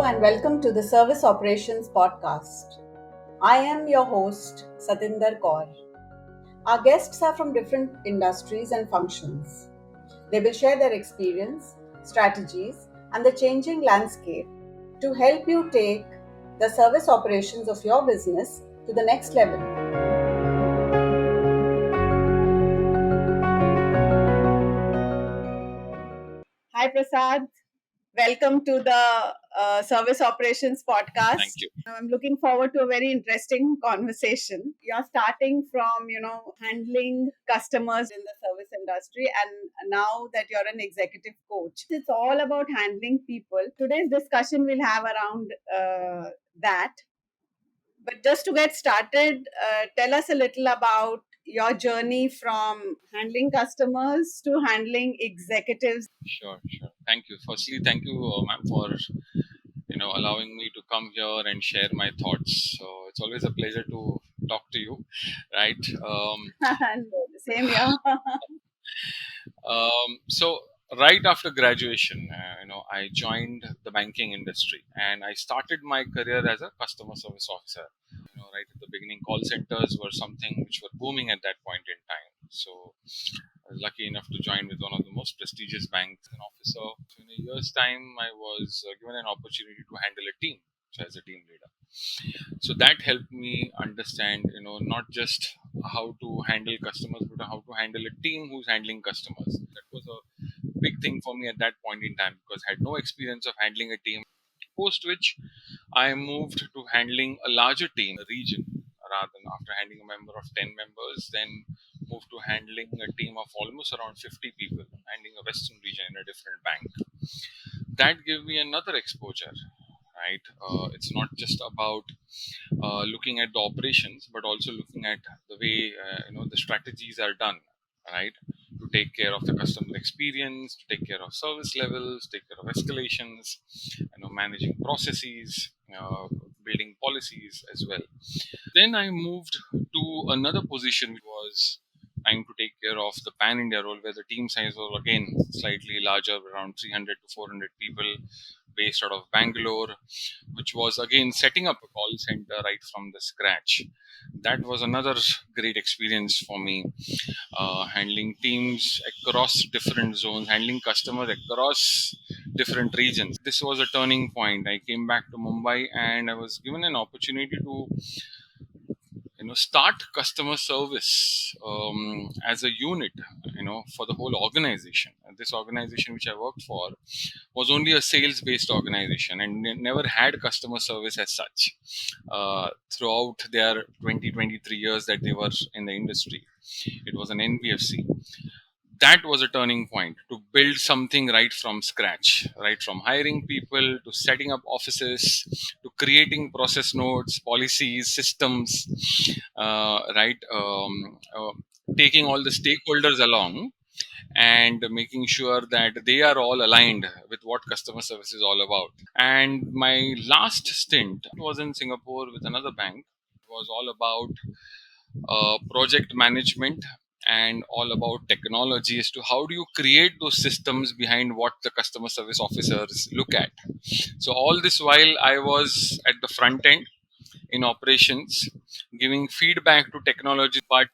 and welcome to the Service Operations Podcast. I am your host, 𝗍𝗏𝗀. Our guests are from different industries and functions. They will share their experience, strategies, and the changing landscape to help you take the service operations of your business to the next level. Hi, Prasad. Welcome to the Service Operations Podcast. Thank you. I'm looking forward to a very interesting conversation. You're starting from, handling customers in the service industry, and now that you're an executive coach, it's all about handling people. Today's discussion will have around that. But just to get started, tell us a little about your journey from handling customers to handling executives. Sure. Thank you. Firstly, thank you, ma'am, for allowing me to come here and share my thoughts. So it's always a pleasure to talk to you, right? Same here. So right after graduation, I joined the banking industry and I started my career as a customer service officer. Right at the beginning, call centers were something which were booming at that point in time. So I was lucky enough to join with one of the most prestigious banks as an officer. So in a year's time, I was given an opportunity to handle a team, so as a team leader. So that helped me understand, not just how to handle customers, but how to handle a team who's handling customers. That was a big thing for me at that point in time because I had no experience of handling a team. Post which I moved to handling a larger team, a region, rather than after handling a member of 10 members, then moved to handling a team of almost around 50 people, handling a western region in a different bank. That gave me another exposure, right? It's not just about looking at the operations, but also looking at the way, the strategies are done, right? To take care of the customer experience, to take care of service levels, take care of escalations, managing processes, building policies as well. Then I moved to another position which was trying to take care of the pan-India role where the team size was again slightly larger, around 300 to 400 people based out of Bangalore, which was again setting up a call center right from the scratch. That was another great experience for me, handling teams across different zones, handling customers across different regions. This was a turning point. I came back to Mumbai and I was given an opportunity to start customer service as a unit, for the whole organization. This organization which I worked for was only a sales-based organization and never had customer service as such throughout their 23 years that they were in the industry. It was an NBFC. That was a turning point to build something right from scratch, right from hiring people to setting up offices to creating process notes, policies, systems, taking all the stakeholders along and making sure that they are all aligned with what customer service is all about. And my last stint was in Singapore with another bank. It was all about project management and all about technology as to how do you create those systems behind what the customer service officers look at. So all this while I was at the front end in operations, giving feedback to technology, but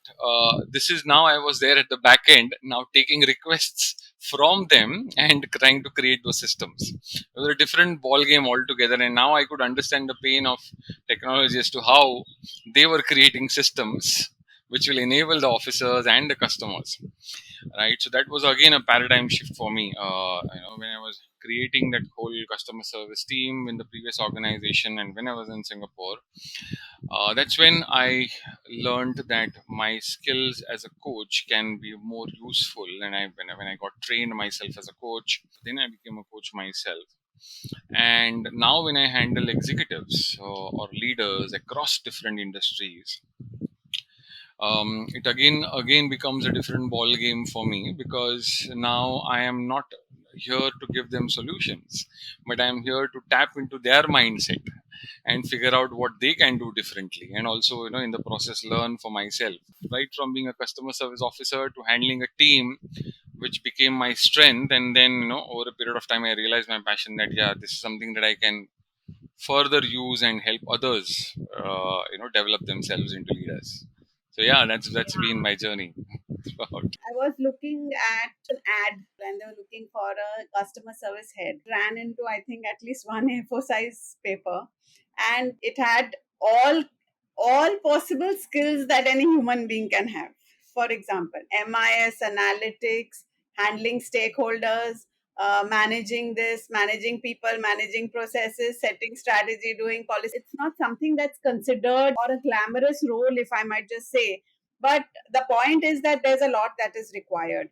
this is now I was there at the back end, now taking requests from them and trying to create those systems. It was a different ball game altogether, and now I could understand the pain of technology as to how they were creating systems which will enable the officers and the customers, right? So that was again a paradigm shift for me. When I was creating that whole customer service team in the previous organization and when I was in Singapore, that's when I learned that my skills as a coach can be more useful. And when I got trained myself as a coach, then I became a coach myself. And now when I handle executives or leaders across different industries, it again becomes a different ball game for me, because now I am not here to give them solutions, but I am here to tap into their mindset and figure out what they can do differently, and also in the process learn for myself. Right from being a customer service officer to handling a team, which became my strength, and then over a period of time I realized my passion that this is something that I can further use and help others develop themselves into leaders. So yeah, that's been my journey throughout. I was looking at an ad and they were looking for a customer service head. Ran into, I think, at least one A4 size paper, and it had all possible skills that any human being can have. For example, MIS analytics, handling stakeholders, managing this, managing people, managing processes, setting strategy, doing policy. It's not something that's considered or a glamorous role, if I might just say. But the point is that there's a lot that is required,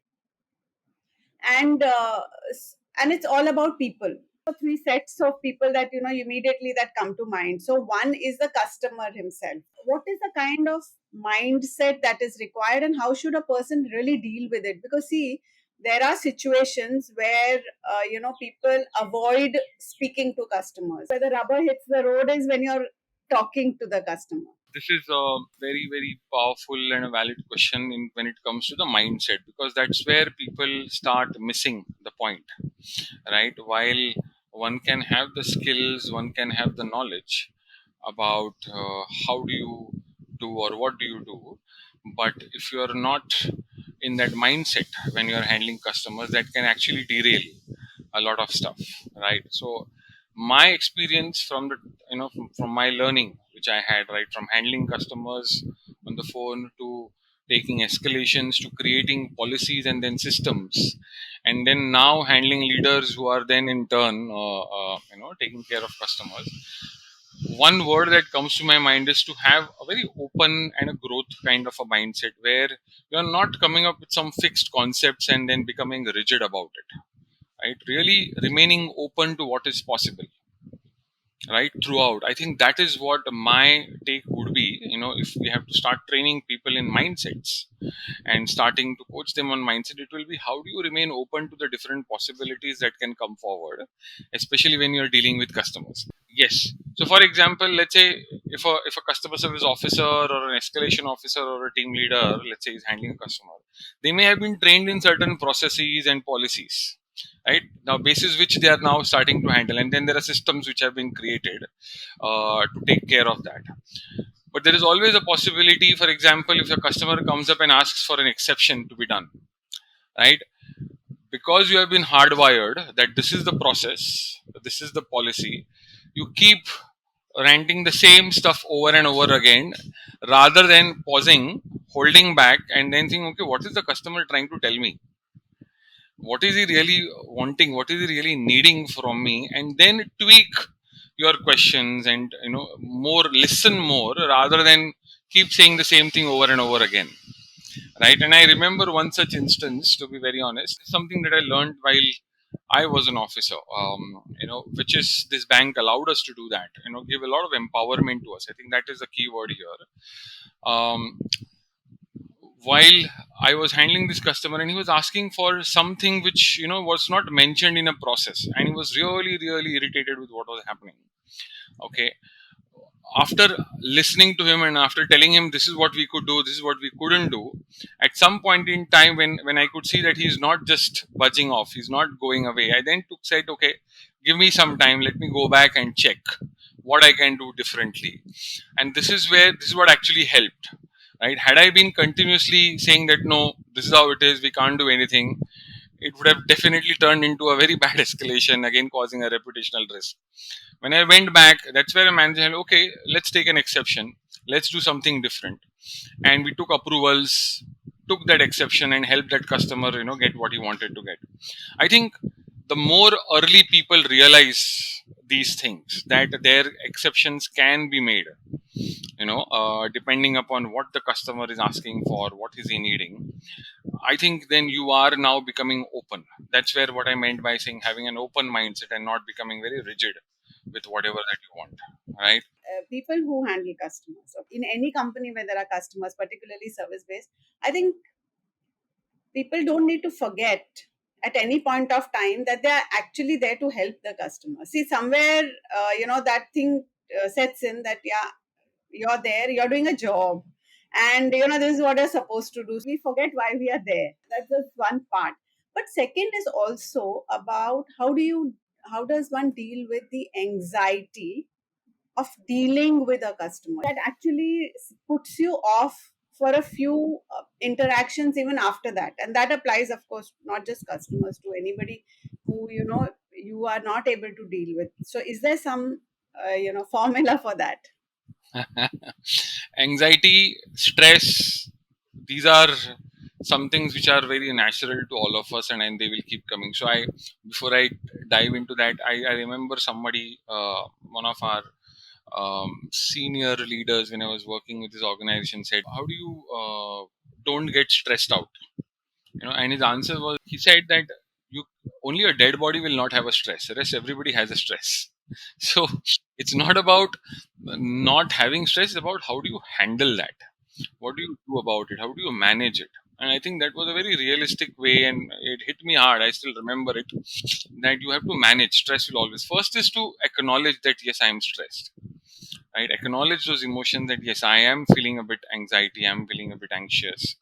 and and it's all about people. Three sets of people that immediately that come to mind. So one is the customer himself. What is the kind of mindset that is required, and how should a person really deal with it? Because see, there are situations where people avoid speaking to customers. Where the rubber hits the road is when you're talking to the customer. This is a very, very powerful and a valid question when it comes to the mindset, because that's where people start missing the point, right? While one can have the skills, one can have the knowledge about how do you do or what do you do, but if you are not in that mindset when you are handling customers, that can actually derail a lot of stuff, right? So my experience from the from my learning which I had, right, from handling customers on the phone to taking escalations to creating policies and then systems, and then now handling leaders who are then in turn taking care of customers. One word that comes to my mind is to have a very open and a growth kind of a mindset, where you're not coming up with some fixed concepts and then becoming rigid about it, right? Really remaining open to what is possible, right, throughout. I think that is what my take would be. If we have to start training people in mindsets and starting to coach them on mindset, it will be how do you remain open to the different possibilities that can come forward, especially when you're dealing with customers. Yes. So for example, let's say if a customer service officer or an escalation officer or a team leader, let's say, is handling a customer, they may have been trained in certain processes and policies, right, now basis which they are now starting to handle, and then there are systems which have been created to take care of that. But there is always a possibility, for example, if a customer comes up and asks for an exception to be done, right, because you have been hardwired that this is the process, this is the policy, you keep ranting the same stuff over and over again, rather than pausing, holding back, and then saying, okay, what is the customer trying to tell me? What is he really wanting? What is he really needing from me? And then tweak your questions and more listen more, rather than keep saying the same thing over and over again, right? And I remember one such instance, to be very honest, something that I learned while I was an officer, which is this bank allowed us to do that, give a lot of empowerment to us. I think that is the key word here. While I was handling this customer, and he was asking for something which was not mentioned in a process, and he was really, really irritated with what was happening. Okay, after listening to him and after telling him this is what we could do, this is what we couldn't do, at some point in time when I could see that he's not just budging off, he's not going away, I then said, okay, give me some time, let me go back and check what I can do differently. And this is what actually helped, right? Had I been continuously saying that no, this is how it is, we can't do anything, it would have definitely turned into a very bad escalation, again causing a reputational risk. When I went back, that's where a manager said, okay, let's take an exception, let's do something different. And we took approvals, took that exception, and helped that customer get what he wanted to get. I think the more early people realize these things, that their exceptions can be made, depending upon what the customer is asking for, what is he needing, I think then you are now becoming open. That's where what I meant by saying having an open mindset and not becoming very rigid with whatever that you want, right? People who handle customers. So in any company where there are customers, particularly service based, I think people don't need to forget at any point of time that they are actually there to help the customer. See, somewhere, that thing sets in that, yeah, you're there, you're doing a job, and this is what you're supposed to do. So we forget why we are there. That's just one part. But second is also about how does one deal with the anxiety of dealing with a customer that actually puts you off for a few interactions even after that. And that applies, of course, not just customers, to anybody who you are not able to deal with. So is there some formula for that? Anxiety, stress, these are some things which are very natural to all of us, and they will keep coming. So before I dive into that, I remember somebody, one of our senior leaders, when I was working with this organization, said, how do you don't get stressed out? And his answer was, he said that you only a dead body will not have a stress. The rest, everybody has a stress. So it's not about not having stress, it's about how do you handle that? What do you do about it? How do you manage it? And I think that was a very realistic way, and it hit me hard. I still remember it, that you have to manage. Stress will always. First is to acknowledge that, yes, I am stressed. Right? Acknowledge those emotions that, yes, I am feeling a bit anxiety, I'm feeling a bit anxious.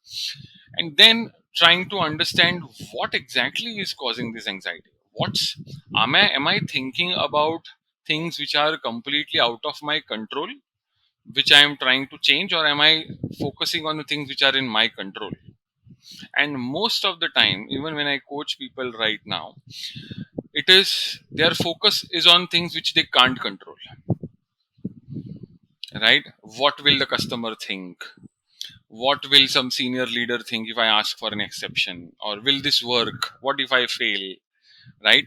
And then trying to understand what exactly is causing this anxiety. Am I thinking about things which are completely out of my control, which I am trying to change, or am I focusing on the things which are in my control? And most of the time, even when I coach people right now, it is their focus is on things which they can't control. Right? What will the customer think? What will some senior leader think if I ask for an exception? Or will this work? What if I fail? Right?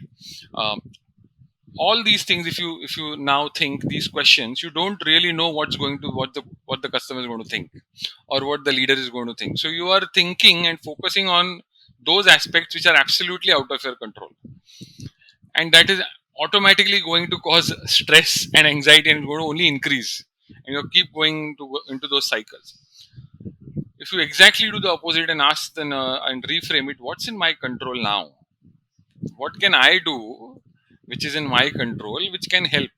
All these things, if you now think these questions, you don't really know what the customer is going to think, or what the leader is going to think. So you are thinking and focusing on those aspects which are absolutely out of your control, and that is automatically going to cause stress and anxiety, and it's going to only increase, and you keep going into those cycles. If you exactly do the opposite and ask and reframe it, what's in my control now? What can I do which is in my control, which can help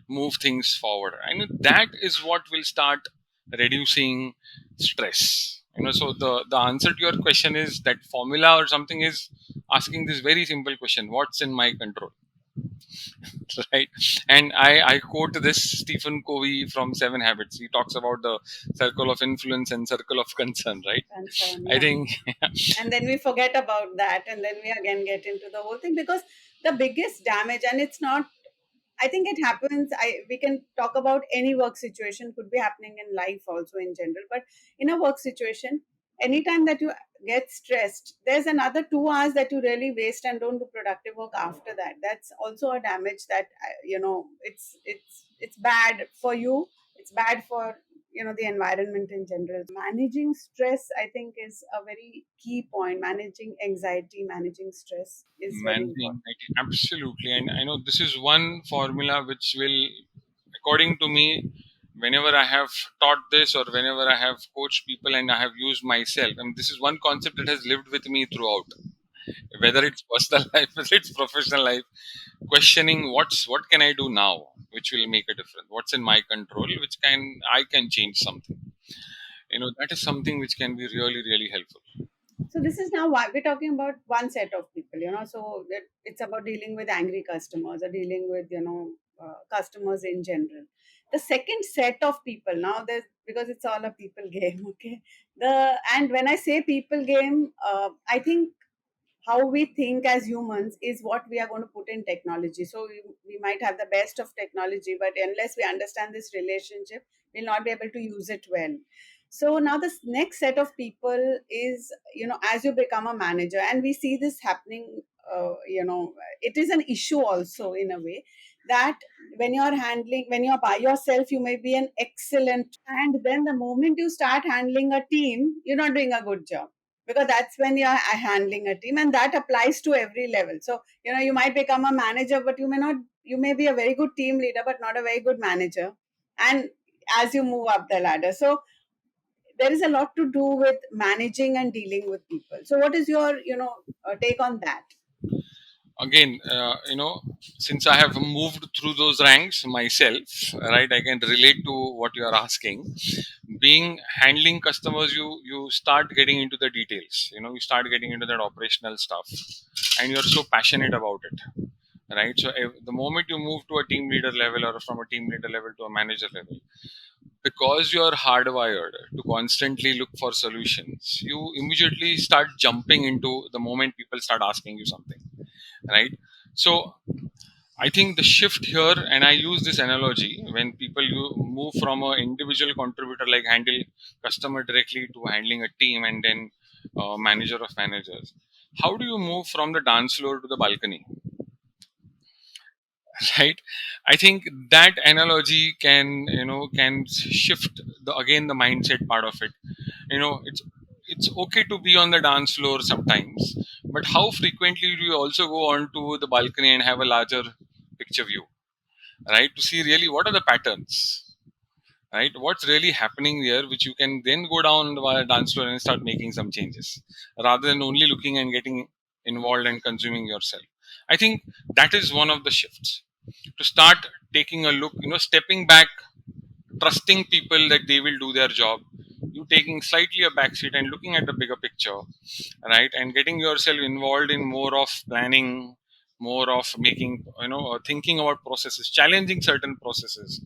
move things forward? And that is what will start reducing stress. So the answer to your question is that formula or something is asking this very simple question: what's in my control? Right? And I quote this Stephen Covey from 7 Habits. He talks about the circle of influence and circle of concern, right? Concern, I think and then we forget about that, and then we again get into the whole thing, because the biggest damage, and it's not, I think it happens, we can talk about any work situation, could be happening in life also in general, but in a work situation, anytime that you get stressed, there's another 2 hours that you really waste and don't do productive work after that. That's also a damage that it's bad for you, it's bad for the environment in general. Managing stress, I think, is a very key point. Managing anxiety, managing stress is very important. Absolutely. And I know this is one formula which will, according to me, whenever I have taught this or whenever I have coached people and I have used myself, this is one concept that has lived with me throughout, whether it's personal life, whether it's professional life. Questioning what can I do now which will make a difference, what's in my control, which I can change something. That is something which can be really, really helpful. So this is now why we're talking about one set of people, so it's about dealing with angry customers or dealing with customers in general. The second set of people, now there's, because it's all a people game, okay, and when I say people game, I think how we think as humans is what we are going to put in technology. So we might have the best of technology, but unless we understand this relationship, we'll not be able to use it well. So now this next set of people is, as you become a manager, and we see this happening, it is an issue also in a way, that when you're by yourself, you may be an excellent, and then the moment you start handling a team, you're not doing a good job, because that's when you're handling a team, and that applies to every level. So you might become a manager, but you may be a very good team leader but not a very good manager, and as you move up the ladder. So there is a lot to do with managing and dealing with people. So what is your take on that? Again, since I have moved through those ranks myself, right, I can relate to what you are asking. Handling customers, you start getting into the details. You start getting into that operational stuff, and you're so passionate about it, right? So the moment you move to a team leader level or from a team leader level to a manager level, because you are hardwired to constantly look for solutions, you immediately start jumping into the moment people start asking you something, right? So I think the shift here, and I use this analogy when people you move from an individual contributor like handle customer directly to handling a team and then manager of managers. How do you move from the dance floor to the balcony? Right? I think that analogy can shift the mindset part of it. It's okay to be on the dance floor sometimes, but how frequently do you also go on to the balcony and have a larger picture view, right? To see really what are the patterns, right? What's really happening here, which you can then go down the dance floor and start making some changes rather than only looking and getting involved and consuming yourself. I think that is one of the shifts, to start taking a look, stepping back, trusting people that they will do their job, you taking slightly a backseat and looking at the bigger picture, right? And getting yourself involved in more of planning, more of making, thinking about processes, challenging certain processes,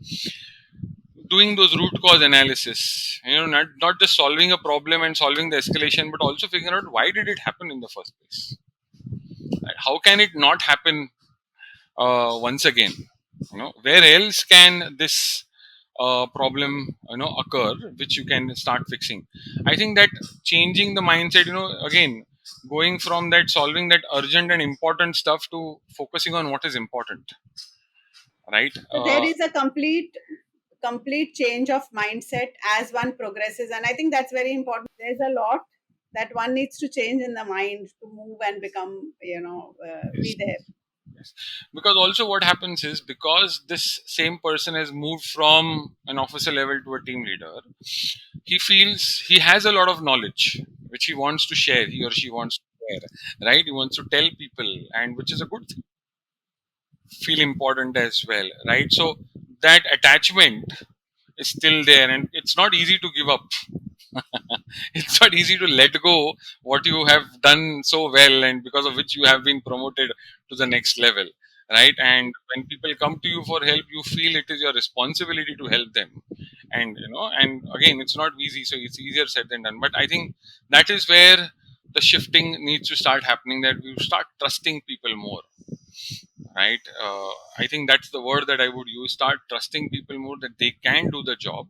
doing those root cause analysis, not just solving a problem and solving the escalation, but also figuring out why did it happen in the first place, right? How can it not happen once again? Where else can this problem occur, which you can start fixing? I think that changing the mindset, again, going from that solving that urgent and important stuff to focusing on what is important, right? So there is a complete change of mindset as one progresses, and I think that's very important. There's a lot that one needs to change in the mind to move and become, be there. Yes. Because also what happens is, because this same person has moved from an officer level to a team leader, he feels he has a lot of knowledge which he wants to share, he or she wants to share, right? He wants to tell people, and which is a good thing, feel important as well, right? So that attachment is still there, and it's not easy to give up. It's not easy to let go what you have done so well and because of which you have been promoted to the next level, right? And when people come to you for help, you feel it is your responsibility to help them. And again, it's not easy, so it's easier said than done. But I think that is where the shifting needs to start happening, that we start trusting people more, right? I think that's the word that I would use. Start trusting people more that they can do the job,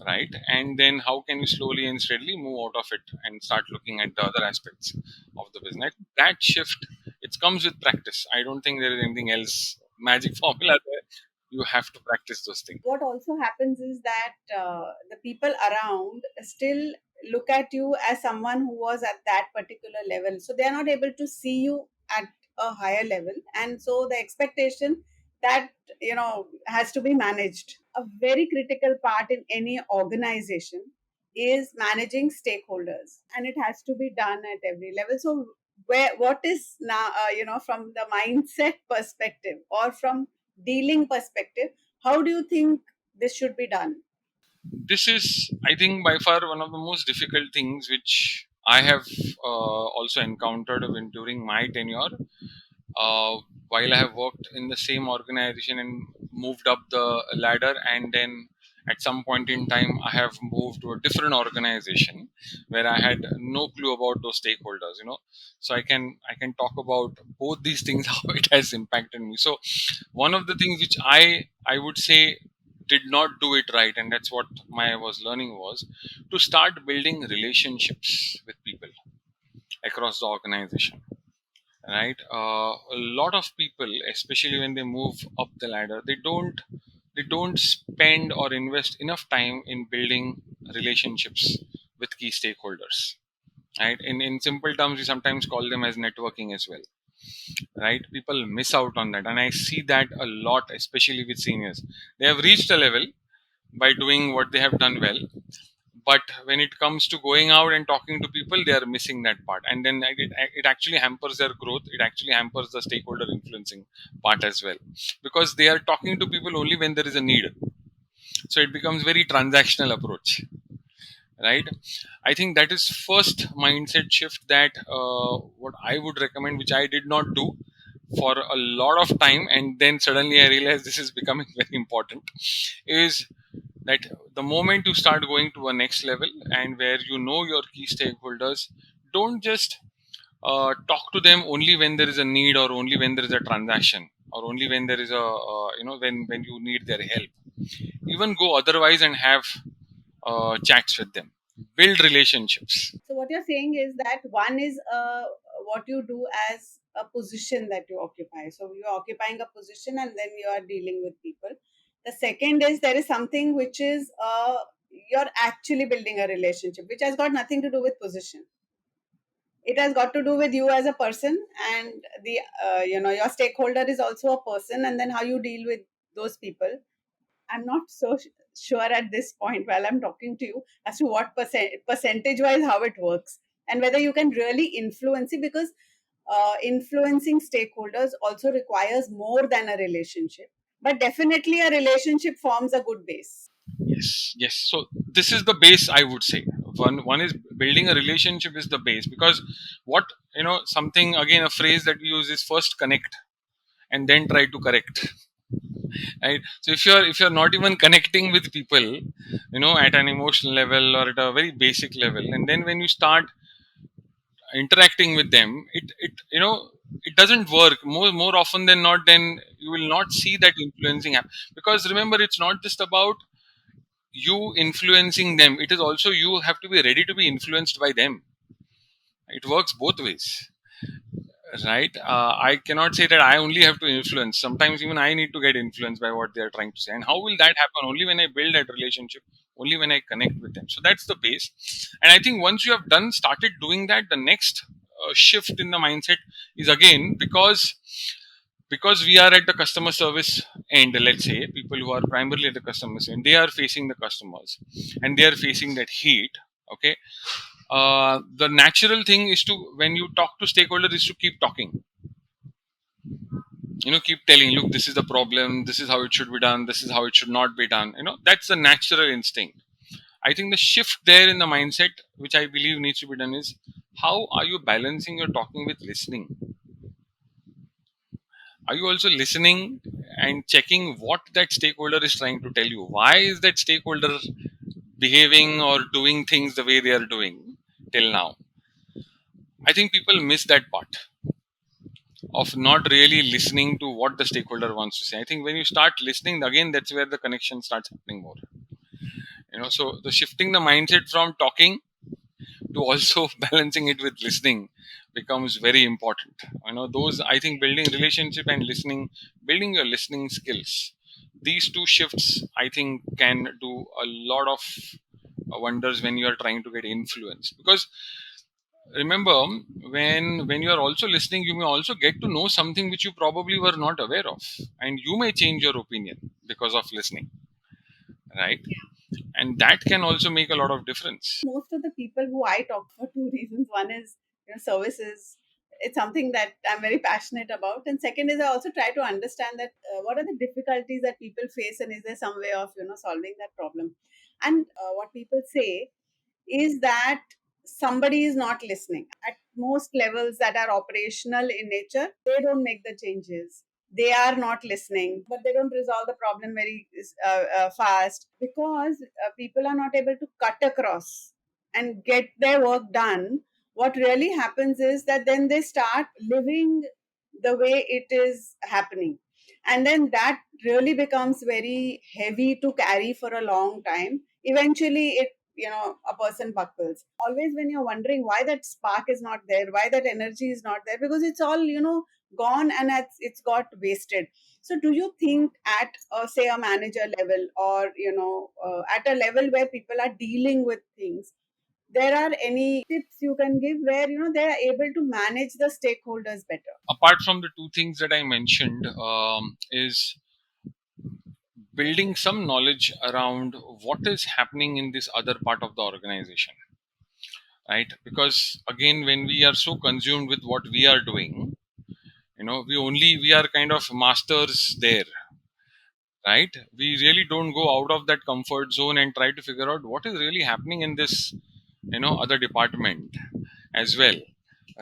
right? And then how can we slowly and steadily move out of it and start looking at the other aspects of the business? That shift, it comes with practice. I don't think there is anything else magic formula there. You have to practice those things. What also happens is that the people around still look at you as someone who was at that particular level, so they are not able to see you at a higher level, and so the expectation that has to be managed. A very critical part in any organization is managing stakeholders, and it has to be done at every level. So what is now, from the mindset perspective or from dealing perspective, how do you think this should be done? This is, I think, by far one of the most difficult things which I have also encountered during my tenure. While I have worked in the same organization and moved up the ladder, and then at some point in time, I have moved to a different organization where I had no clue about those stakeholders. So I can talk about both these things, how it has impacted me. So one of the things which I would say did not do it right, and that's what my was learning, was to start building relationships with people across the organization, right? A lot of people, especially when they move up the ladder, they don't spend or invest enough time in building relationships with key stakeholders, right? In simple terms, we sometimes call them as networking as well, right? People miss out on that, and I see that a lot, especially with seniors. They have reached a level by doing what they have done well, but when it comes to going out and talking to people, they are missing that part, and then it actually hampers their growth. It actually hampers the stakeholder influencing part as well, because they are talking to people only when there is a need. So it becomes very transactional approach, right? I think that is first mindset shift that what I would recommend, which I did not do, for a lot of time, and then suddenly I realized this is becoming very important, is that the moment you start going to a next level and where you know your key stakeholders, don't just talk to them only when there is a need, or only when there is a transaction, or only when there is a when you need their help. Even go otherwise and have chats with them, build relationships. So what you're saying is that one is what you do as a position that you occupy. So you're occupying a position and then you are dealing with people. The second is there is something which is you're actually building a relationship, which has got nothing to do with position. It has got to do with you as a person, and the your stakeholder is also a person, and then how you deal with those people. I'm not so sure at this point while I'm talking to you as to what percentage wise how it works, and whether you can really influence it, because influencing stakeholders also requires more than a relationship. But definitely a relationship forms a good base. Yes. So this is the base, I would say. One is building a relationship is the base, because what something, again, a phrase that we use is first connect and then try to correct. Right. So if you're not even connecting with people, at an emotional level or at a very basic level, and then when you start interacting with them, it doesn't work. More often than not, then you will not see that influencing happen. Because remember, it's not just about you influencing them, it is also you have to be ready to be influenced by them. It works both ways, right? I cannot say that I only have to influence. Sometimes even I need to get influenced by what they are trying to say. And how will that happen? Only when I build that relationship, only when I connect with them. So that's the base. And I think once you have started doing that, the next shift in the mindset is, again, because we are at the customer service end. Let's say people who are primarily at the customer service end, they are facing the customers and they are facing that heat. Okay. The natural thing is to, when you talk to stakeholders, is to keep talking. Keep telling, look, this is the problem, this is how it should be done, this is how it should not be done. That's the natural instinct. I think the shift there in the mindset, which I believe needs to be done, is how are you balancing your talking with listening? Are you also listening and checking what that stakeholder is trying to tell you? Why is that stakeholder behaving or doing things the way they are doing till now? I think people miss that part of not really listening to what the stakeholder wants to say. I think when you start listening, again, that's where the connection starts happening more. So the shifting the mindset from talking to also balancing it with listening becomes very important. Those, I think, building relationship and listening, building your listening skills, these two shifts, I think, can do a lot of wonders when you are trying to get influence. Because remember, when you are also listening, you may also get to know something which you probably were not aware of, and you may change your opinion because of listening, right? And that can also make a lot of difference. Most of the people who I talk for two reasons. One is, services. It's something that I'm very passionate about. And second is, I also try to understand that what are the difficulties that people face, and is there some way of, solving that problem? And what people say is that somebody is not listening. At most levels that are operational in nature, they don't make the changes. They are not listening, but they don't resolve the problem very fast, because people are not able to cut across and get their work done. What really happens is that then they start living the way it is happening. And then that really becomes very heavy to carry for a long time. Eventually, a person buckles. Always when you're wondering why that spark is not there, why that energy is not there, because it's all, gone, and it's got wasted. So do you think at, say, a manager level, or, at a level where people are dealing with things, there are any tips you can give where, they are able to manage the stakeholders better? Apart from the two things that I mentioned, is building some knowledge around what is happening in this other part of the organization, right? Because again, when we are so consumed with what we are doing, we are kind of masters there, right? We really don't go out of that comfort zone and try to figure out what is really happening in this other department as well,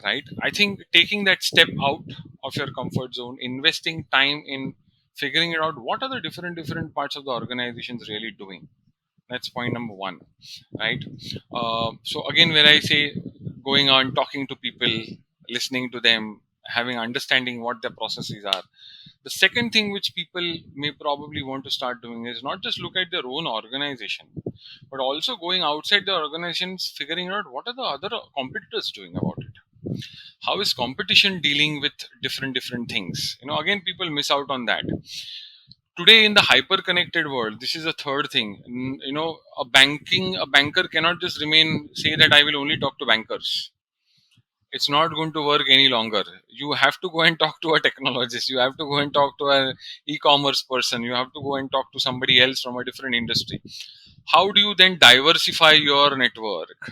right? I think taking that step out of your comfort zone, investing time in figuring it out what are the different parts of the organizations really doing. That's point number one, right? So again, where I say going on, talking to people, listening to them, having understanding what their processes are. The second thing which people may probably want to start doing is not just look at their own organization, but also going outside the organizations, figuring out what are the other competitors doing about it. How is competition dealing with different things? Again, people miss out on that. Today in the hyper connected world, this is a third thing. A banker cannot just remain say that I will only talk to bankers. It's not going to work any longer. You have to go and talk to a technologist, you have to go and talk to an e-commerce person, you have to go and talk to somebody else from a different industry. How do you then diversify your network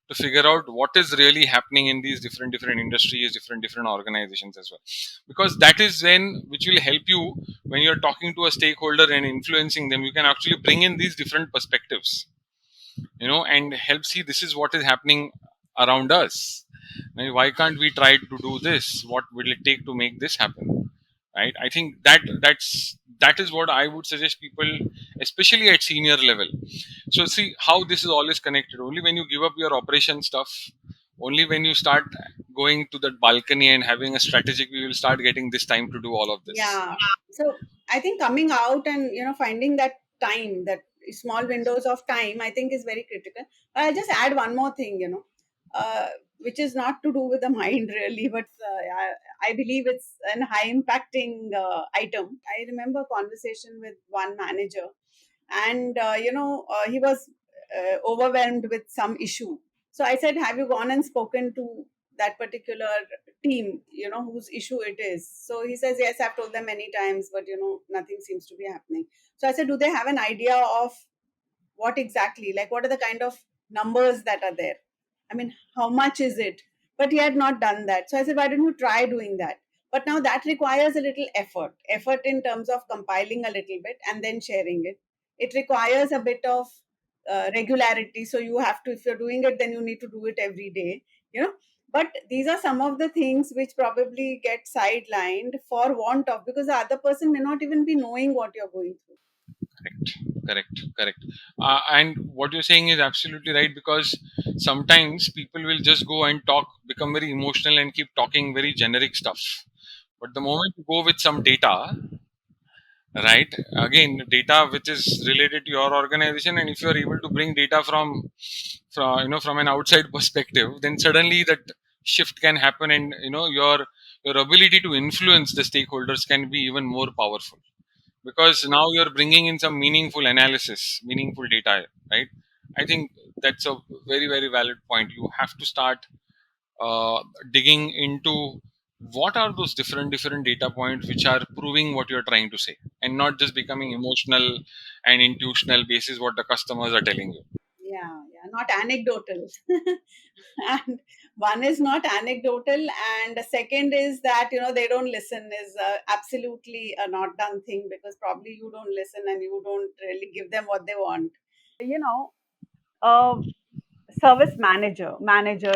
to figure out what is really happening in these different industries, different organizations as well? Because that is when which will help you when you're talking to a stakeholder and influencing them. You can actually bring in these different perspectives, and help see this is what is happening around us. Why can't we try to do this? What will it take to make this happen? Right? I think that is what I would suggest people, especially at senior level. So see how this is always connected. Only when you give up your operation stuff, only when you start going to that balcony and having a strategic, we will start getting this time to do all of this. Yeah. So I think coming out and finding that time, that small windows of time, I think is very critical. I'll just add one more thing, which is not to do with the mind really, but I believe it's an high impacting item. I remember a conversation with one manager, and he was overwhelmed with some issue. So I said, have you gone and spoken to that particular team, whose issue it is? So he says, yes, I've told them many times, but nothing seems to be happening. So I said, do they have an idea of what exactly, like what are the kind of numbers that are there? I mean, how much is it? But he had not done that. So I said, why don't you try doing that? But now that requires a little effort in terms of compiling a little bit and then sharing it. It requires a bit of regularity. So you have to, if you're doing it, then you need to do it every day. But these are some of the things which probably get sidelined for want of, because the other person may not even be knowing what you're going through. Correct. And what you're saying is absolutely right, because sometimes people will just go and talk, become very emotional and keep talking very generic stuff. But the moment you go with some data, right, again, data which is related to your organization, and if you're able to bring data from an outside perspective, then suddenly that shift can happen, and your ability to influence the stakeholders can be even more powerful, because now you're bringing in some meaningful analysis, meaningful data, right? I think that's a very valid point. You have to start digging into what are those different data points which are proving what you're trying to say, and not just becoming emotional and intuitional basis what the customers are telling you. Yeah, not anecdotal. And one is not anecdotal, and the second is that they don't listen is absolutely a not done thing, because probably you don't listen and you don't really give them what they want. A service manager,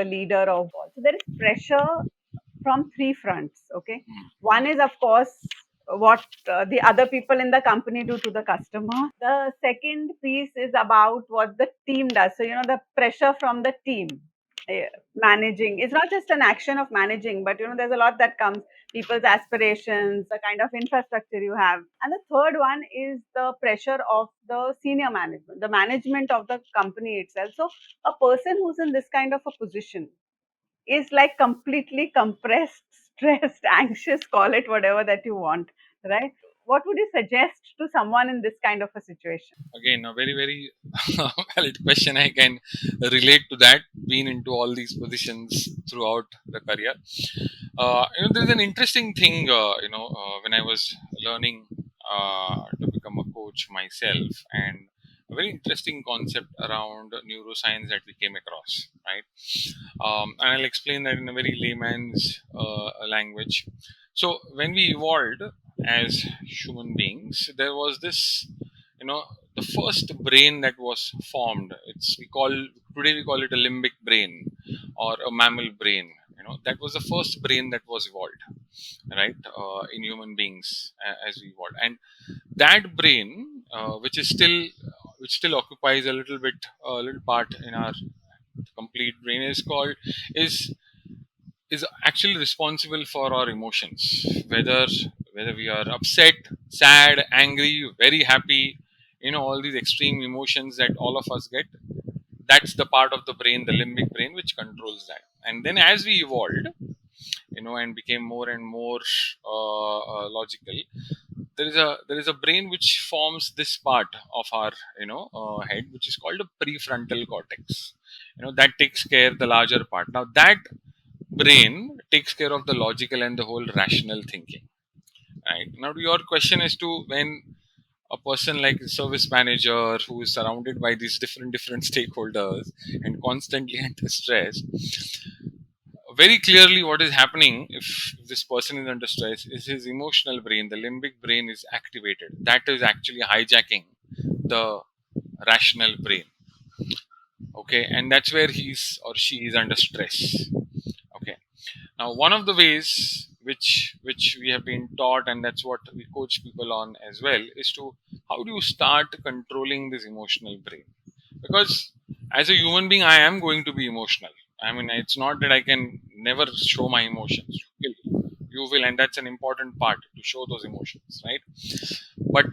leader of all. So there is pressure from three fronts. Okay, one is of course what the other people in the company do to the customer. The second piece is about what the team does. So the pressure from the team. Managing, it's not just an action of managing, but there's a lot that comes, people's aspirations, the kind of infrastructure you have. And the third one is the pressure of the senior management, the management of the company itself. So a person who's in this kind of a position is like completely compressed, stressed, anxious, call it whatever that you want, right? What would you suggest to someone in this kind of a situation? Again, a very valid question. I can relate to that, being into all these positions throughout the career. There's an interesting thing, when I was learning to become a coach myself, and a very interesting concept around neuroscience that we came across, right? And I'll explain that in a very layman's language. So when we evolved as human beings, there was this, the first brain that was formed. Today we call it a limbic brain or a mammal brain. That was the first brain that was evolved, right, in human beings as we evolved. And that brain, which still occupies a little part in our complete brain, is actually responsible for our emotions, whether we are upset, sad, angry, very happy, all these extreme emotions that all of us get. That's the part of the brain, the limbic brain, which controls that. And then as we evolved, and became more and more logical, there is a brain which forms this part of our head, which is called the prefrontal cortex. That takes care the larger part. Now that brain takes care of the logical and the whole rational thinking, right? Now your question is to, when a person like a service manager who is surrounded by these different stakeholders and constantly under stress, very clearly what is happening if this person is under stress is his emotional brain, the limbic brain, is activated. That is actually hijacking the rational brain. Okay, and that's where he's or she is under stress. Okay, now one of the ways which we have been taught, and that's what we coach people on as well, is to, how do you start controlling this emotional brain? Because as a human being, I am going to be emotional. I mean, it's not that I can never show my emotions. You will, and that's an important part, to show those emotions, right? But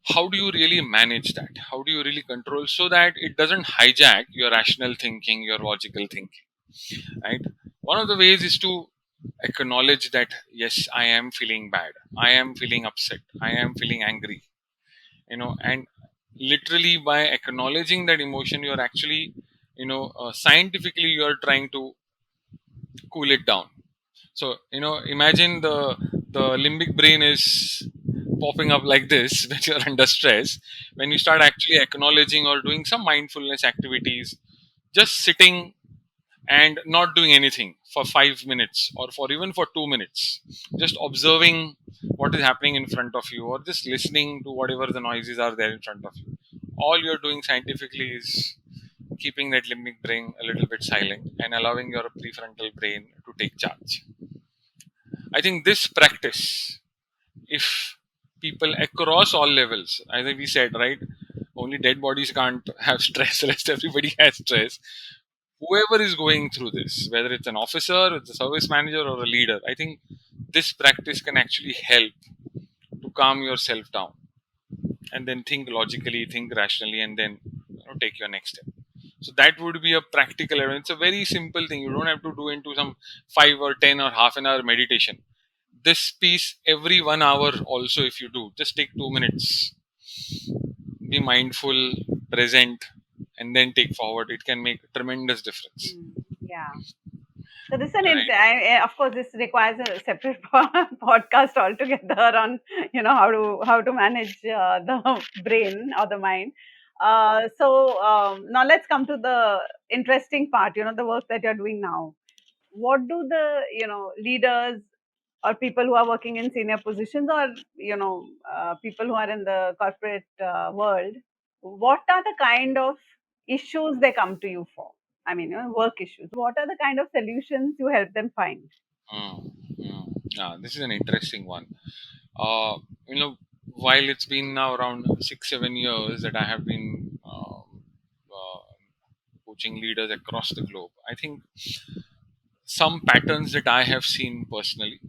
how do you really manage that? How do you really control so that it doesn't hijack your rational thinking, your logical thinking, right? One of the ways is to acknowledge that, yes, I am feeling bad, I am feeling upset, I am feeling angry, and literally by acknowledging that emotion, you're actually, scientifically, you're trying to cool it down. So, imagine the limbic brain is popping up like this when you're under stress. When you start actually acknowledging or doing some mindfulness activities, just sitting and not doing anything for 5 minutes, or for even for 2 minutes, just observing what is happening in front of you, or just listening to whatever the noises are there in front of you. All you're doing scientifically is keeping that limbic brain a little bit silent and allowing your prefrontal brain to take charge. I think this practice, if people across all levels, as we said, right, only dead bodies can't have stress, rest everybody has stress. Whoever is going through this, whether it's an officer, it's a service manager, or a leader, I think this practice can actually help to calm yourself down, and then think logically, think rationally, and then take your next step. So that would be a practical element. It's a very simple thing. You don't have to do into some 5 or 10 or half an hour meditation. This piece every 1 hour also, if you do, just take 2 minutes, be mindful, present, and then take forward. It can make a tremendous difference. Yeah. So this is an of course, this requires a separate podcast altogether on how to manage the brain or the mind. So now let's come to the interesting part. The work that you're doing now. What do the leaders or people who are working in senior positions, or people who are in the corporate world, what are the kind of issues they come to you for? I mean, work issues. What are the kind of solutions you help them find? This is an interesting one. While it's been now around 6-7 years that I have been coaching leaders across the globe, I think some patterns that I have seen personally,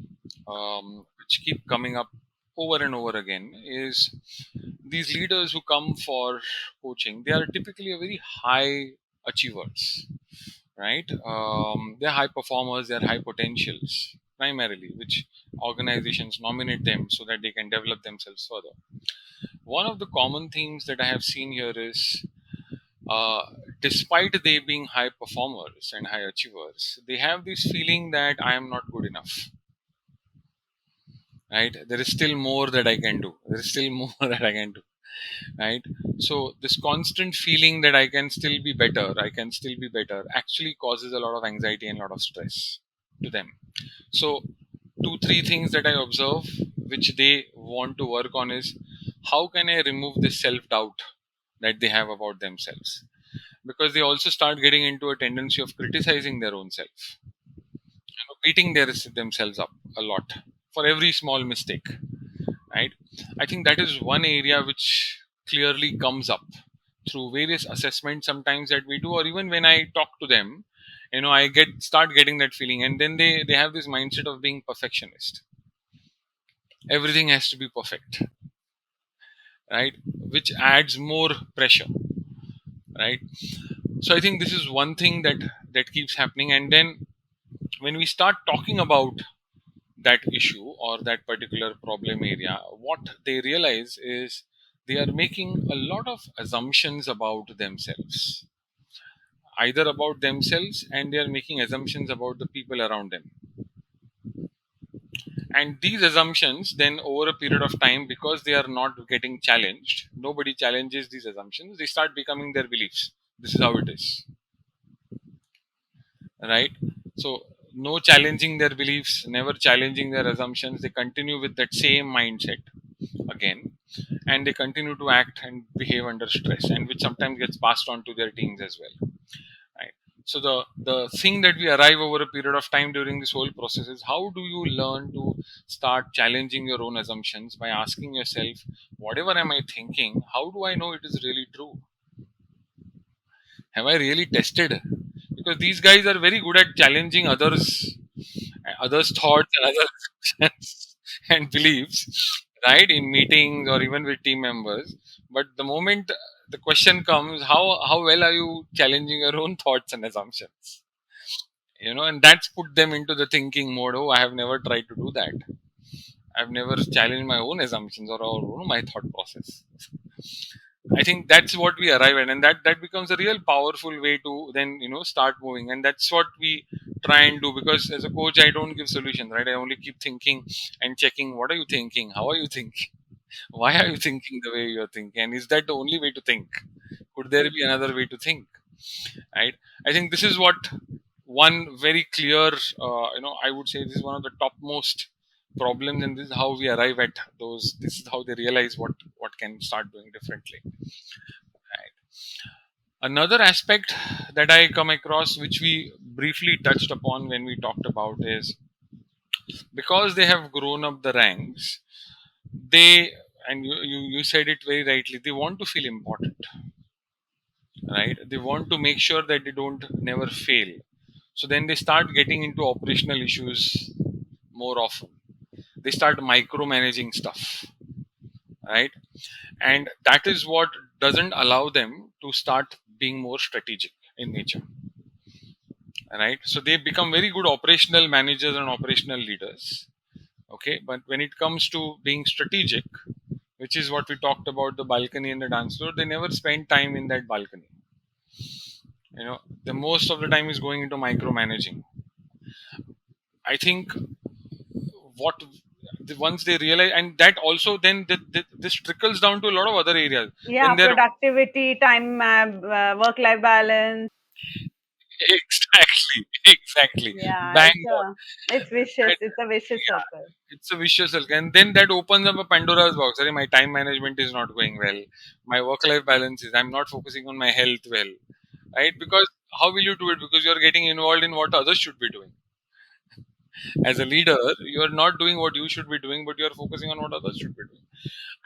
which keep coming up over and over again, is these leaders who come for coaching, they are typically a very high achievers, right? They're high performers, they're high potentials primarily, which organizations nominate them so that they can develop themselves further. One of the common themes that I have seen here is, despite they being high performers and high achievers, they have this feeling that I am not good enough. Right? There is still more that I can do. There is still more that I can do. Right? So this constant feeling that I can still be better, actually causes a lot of anxiety and a lot of stress to them. So 2-3 things that I observe which they want to work on is, how can I remove this self-doubt that they have about themselves? Because they also start getting into a tendency of criticizing their own self. beating themselves up a lot for every small mistake, right? I think that is one area which clearly comes up through various assessments sometimes that we do, or even when I talk to them, I start getting that feeling, and then they have this mindset of being perfectionist. Everything has to be perfect, right? Which adds more pressure, right? So I think this is one thing that keeps happening. And then when we start talking about that issue or that particular problem area, what they realize is they are making a lot of assumptions about themselves, either about themselves, and they are making assumptions about the people around them. And these assumptions then, over a period of time, because they are not getting challenged, nobody challenges these assumptions, they start becoming their beliefs. This is how it is, right? So no challenging their beliefs, never challenging their assumptions, they continue with that same mindset again, and they continue to act and behave under stress, and which sometimes gets passed on to their teams as well, right? So the thing that we arrive over a period of time during this whole process is, how do you learn to start challenging your own assumptions by asking yourself, whatever am I thinking, how do I know it is really true? Have I really tested? Because these guys are very good at challenging others thoughts and others and beliefs, right, in meetings or even with team members. But the moment the question comes, how well are you challenging your own thoughts and assumptions? And that's put them into the thinking mode. Oh, I have never tried to do that. I've never challenged my own assumptions or my thought process. I think that's what we arrive at, and that becomes a real powerful way to then start moving. And that's what we try and do, because as a coach, I don't give solutions, right? I only keep thinking and checking. What are you thinking? How are you thinking? Why are you thinking the way you're thinking? And is that the only way to think? Could there be another way to think? Right? I think this is what one very clear, I would say this is one of the topmost problems, and this is how we arrive at those. This is how they realize what can start doing differently. Right. Another aspect that I come across, which we briefly touched upon when we talked about, is because they have grown up the ranks, they, and you said it very rightly, they want to feel important, right? They want to make sure that they don't never fail. So then they start getting into operational issues more often. They start micromanaging stuff, right? And that is what doesn't allow them to start being more strategic in nature, right? So they become very good operational managers and operational leaders, okay? But when it comes to being strategic, which is what we talked about, the balcony and the dance floor, they never spend time in that balcony. The most of the time is going into micromanaging. I think what once they realize, and that also then this trickles down to a lot of other areas. Yeah, productivity, time, work-life balance. Exactly. Yeah, Bang on. it's vicious. Right? It's a vicious Yeah, circle. it's a vicious circle, and then that opens up a Pandora's box. Sorry, my time management is not going well. My work-life balance is. I'm not focusing on my health well, right? Because how will you do it? Because you're getting involved in what others should be doing. As a leader, you're not doing what you should be doing, but you're focusing on what others should be doing.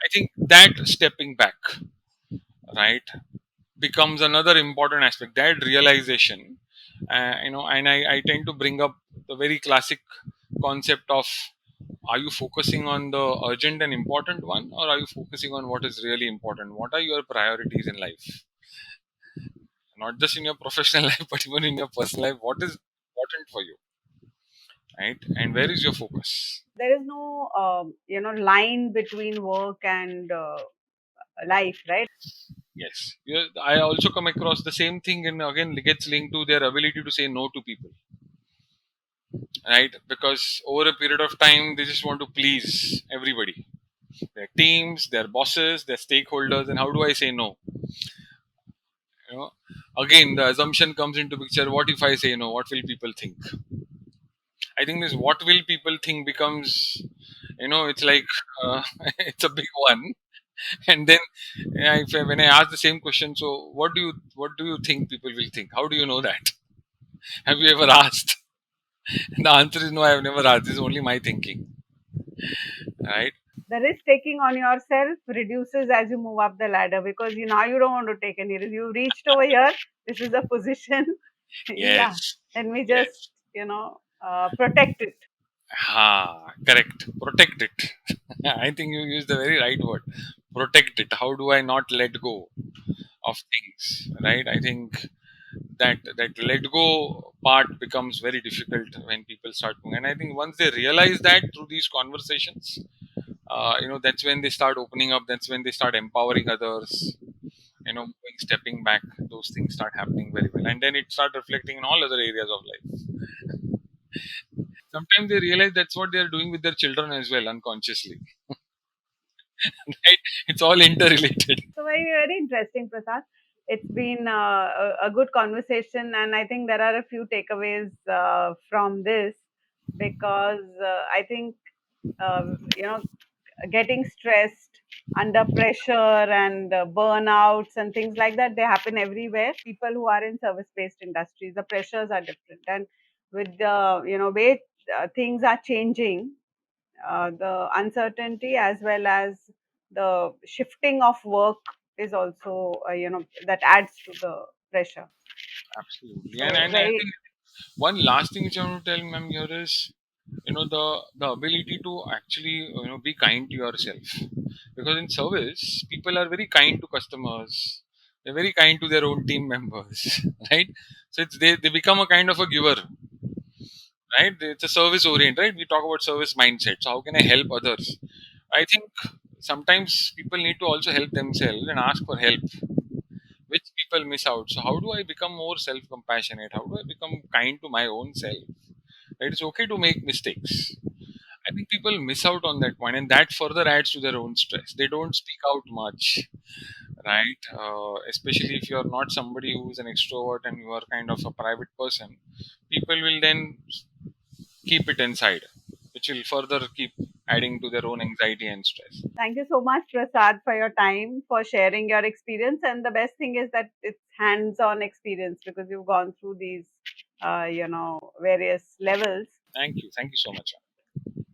I think that stepping back, right, becomes another important aspect. That realization, and I tend to bring up the very classic concept of, are you focusing on the urgent and important one, or are you focusing on what is really important? What are your priorities in life? Not just in your professional life, but even in your personal life. What is important for you, right? And where is your focus? There is no, line between work and life, right? Yes. Yeah, I also come across the same thing, and again gets linked to their ability to say no to people, right? Because over a period of time, they just want to please everybody, their teams, their bosses, their stakeholders. And how do I say no? You know, again, the assumption comes into picture. What if I say no? What will people think? I think this "what will people think" becomes, it's like it's a big one. And then when I ask the same question, so what do you think people will think? How do you know that? Have you ever asked? The answer is no, I have never asked. This is only my thinking. Right? The risk taking on yourself reduces as you move up the ladder, because now you don't want to take any risk. You reached over here. This is a position. Yeah. Yes. Let me just, Yes. protect it. Correct. Protect it. I think you used the very right word. Protect it. How do I not let go of things? Right? I think that let go part becomes very difficult when people start moving. And I think once they realize that through these conversations, that's when they start opening up. That's when they start empowering others. Moving, stepping back, those things start happening very well, and then it start reflecting in all other areas of life. Sometimes they realize that's what they are doing with their children as well, unconsciously. Right? It's all interrelated. So very, very interesting, Prasad. It's been a good conversation, and I think there are a few takeaways from this, because I think getting stressed under pressure and burnouts and things like that, they happen everywhere. People who are in service based industries, the pressures are different, and with the way things are changing, the uncertainty as well as the shifting of work is also that adds to the pressure. Absolutely. And, So and I very. think one last thing which I want to tell ma'am here is, the ability to actually be kind to yourself, because in service people are very kind to customers. They're very kind to their own team members. Right? So they become a kind of a giver. Right? It's a service orient, right? We talk about service mindset. So how can I help others? I think sometimes people need to also help themselves and ask for help, which people miss out. So how do I become more self-compassionate? How do I become kind to my own self? Right? It's okay to make mistakes. I think people miss out on that point, and that further adds to their own stress. They don't speak out much, right? Especially if you're not somebody who's an extrovert and you are kind of a private person, people will then keep it inside, which will further keep adding to their own anxiety and stress. Thank you so much, Prasad, for your time, for sharing your experience. And the best thing is that it's hands-on experience, because you've gone through these, various levels. Thank you. Thank you so much.